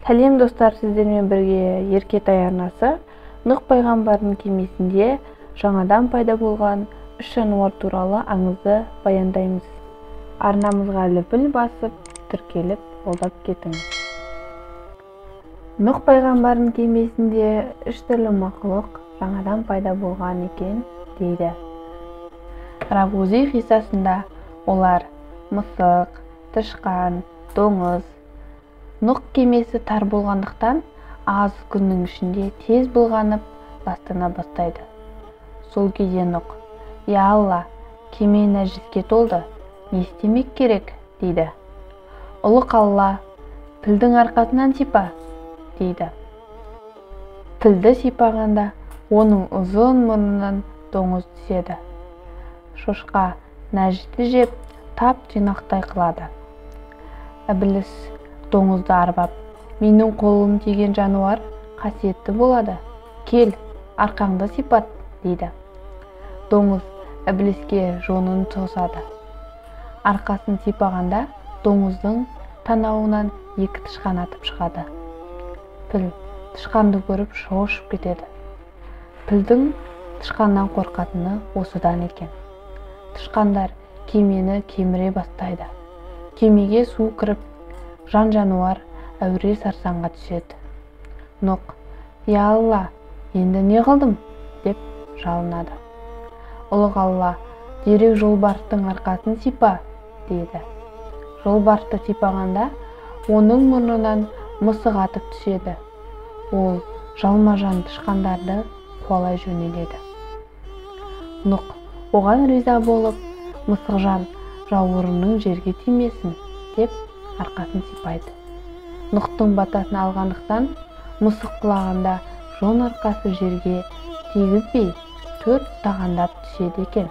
Сәлем достар, сіздермен бірге Еркетай арнасы Нұх пайғамбардың кемесінде жаңадан пайда болған үш жануар туралы аңызды баяндаймыз. Арнамызға лүпіл басып, тіркеліп, қолдап кетіңіз. Нұх пайғамбардың кемесінде үш түрлі мақұлық жаңадан пайда болған екен дейді. Рагузи қиссасында олар мысық, тышқан, доңыз. Нұх кемесі тар болғандықтан аз күннің ішінде тез былғанып ластана бастайды. Сол кезде Нұх: «Я Алла, кеме нәжіске толды, не істемек керек?» дейді. Ұлық Алла: «Пілдің арқасынан сипа» дейді. Пілді сипағанда оның ұзын мұрнынан доңыз түседі. Шошқа нәжісті жеп тап жинақтай қылады. Ібліс доңызды арбап: «Менің қолым тиген жануар қасиетті болады. Кел, арқаңды сипат» дейді. Доңыз іблиске жонын тосады. Арқасын сипағанда доңыздың танауынан екі тышқан атып шығады. Піл тышқанды көріп шошып кетеді. Пілдің тышқаннан қорқатыны осыдан екен. Тышқандар кемені кеміре бастайды. Кемеге су кіріп, жан-жануар әуре сарсаңға түседі. Нұх: «Я Алла, енді не қылдым?» деп жалынады. Ұлық Алла: «Дереу жолбарыстың арқасын сипа» дейді. Жолбарысты сипағанда оның мұрнынан мысық атып түседі. Ол жалма-жан тышқандарды қуалай жөнеледі. Нұх оған риза болып: «Мысық жан жауырының жерге тимесін» деп арқасын сипайды. Нұхтың батасын алғандықтан мысық құлағанда жон арқасы жерге тигізбей төрт тағандап түседі екен.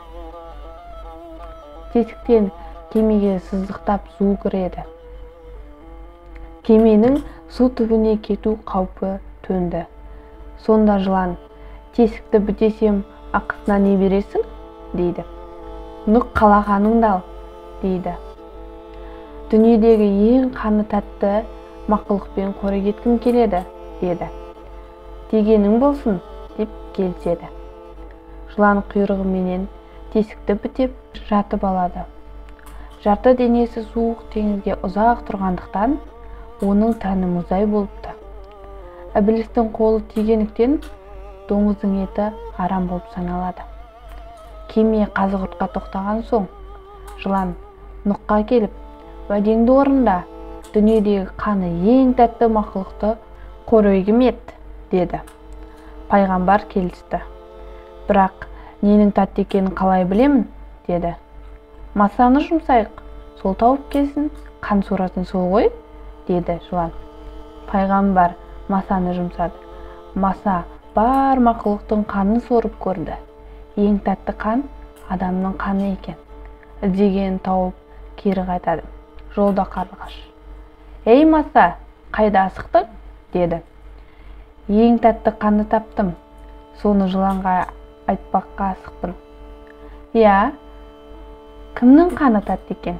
Тесіктен кемеге сыздықтап су кіреді. Кеменің су түбіне кету қаупі төнді. Сонда жылан: «Тесікті бітесем, ақысына не бересің?» дейді. Нұх: «Қалағаныңды ал» дейді. «Дүниедегі ең қаны тәтті мақұлықпен қора кеткім келеді» деді. «Дегенің болсын» деп келіседі. Жылан құйрығыменен тесікті бітеп жатып алады. Жарты денесі суық теңізде ұзақ тұрғандықтан оның тәні мұздай болыпты. Іблістің қолы тигендіктен доңыздың еті арам болып саналады. Кеме қазығұртқа тоқтаған соң жылан Нұхқа келіп: «Уәдеңді орында, дүниедегі қаны ең тәтті мақұлықты қорегім ет» деді. Пайғамбар келісті. «Бірақ ненің тәтті екенін қалай білемін?» деді. «Масаны жұмсайық, сол тауып келсін, қан сорасын сол ғой» деді жылан. Пайғамбар масаны жұмсады. Маса бар мақұлықтың қанын сорып көрді. Ең тәтті қан адамның қаны екен. Іздегенін тауып кері қайтады. Жолда қарлығаш: «Ей маса, қайда асықтың?» деді. «Ең тәтті қанды таптым, соны жыланға айтпаққа асықтым». «Я, кімнің қаны тәтті екен?»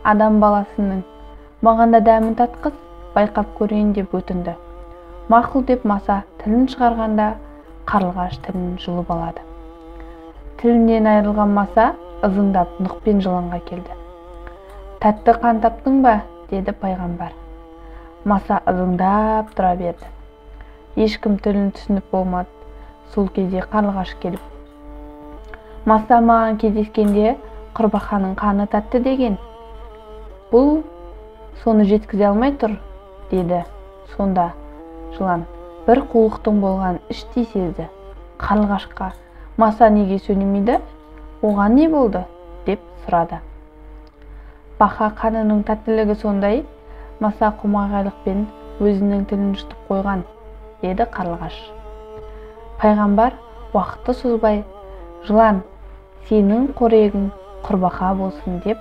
«Адам баласының. Маған да дәмін татқыз, байқап көрейін» деп өтінді. Мақұл деп маса тілін шығарғанда қарлығаш тілін жұлып алады. Тілінен айырылған маса ызыңдап Нұх пен жыланға келді. «Тәтті қан таптың ба?» деді пайғамбар. Маса ызыңдап тұра берді. Ешкім тілін түсініп болмады. Сол кезде қарлығаш келіп: «Маса маған кездескенде құрбақаның қаны тәтті деген. Бұл соны жеткізе алмай тұр» деді. Сонда жылан бір қулықтың болған іштей сезді. Қарлығашқа: «Маса неге сөйлемейді? Оған не болды?» деп сұрады. «Бақа қанының тәттілігі сондай, маса құмағайлықпен өзінің тілін жұтып қойған» деді қарлығаш. Пайғамбар уақытты созбай: «Жылан, сенің қорегің құрбақа болсын» деп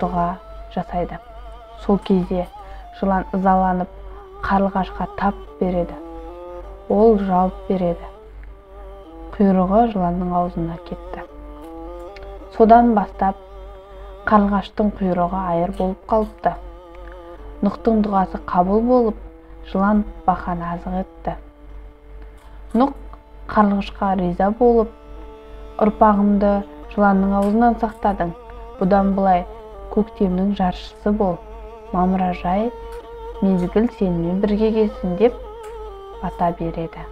дұға жасайды. Сол кезде жылан ызаланып қарлығашқа тап береді. Ол жауап береді. Құйрығы жыланның аузына кетті. Содан бастап қарлығаштың құйрығы айыр болып қалыпты. Нұхтың дұғасы қабыл болып, жылан бақаны азық етті. Нұқ қарлығышқа риза болып, ұрпағымды жыланның аузынан сақтадың. Бұдан былай көктемнің жаршысы бол, мамыражай мезгіл сенімен бірге келсін деп бата береді.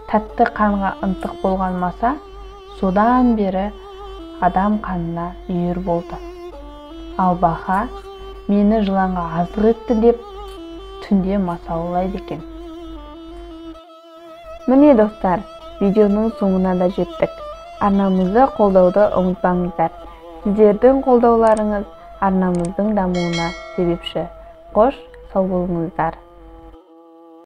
Тәтті қанға ынтық болған маса содан бері адам қанына үйір болды. Ал бақа мені жыланға азық етті деп түнде масаулайды екен. Міне достар, видеоның соңына да жеттік. Арнамызды қолдауды ұмытпаңыздар. Сіздердің қолдауларыңыз арнамыздың дамуына себепші. Қош, сау болыңыздар.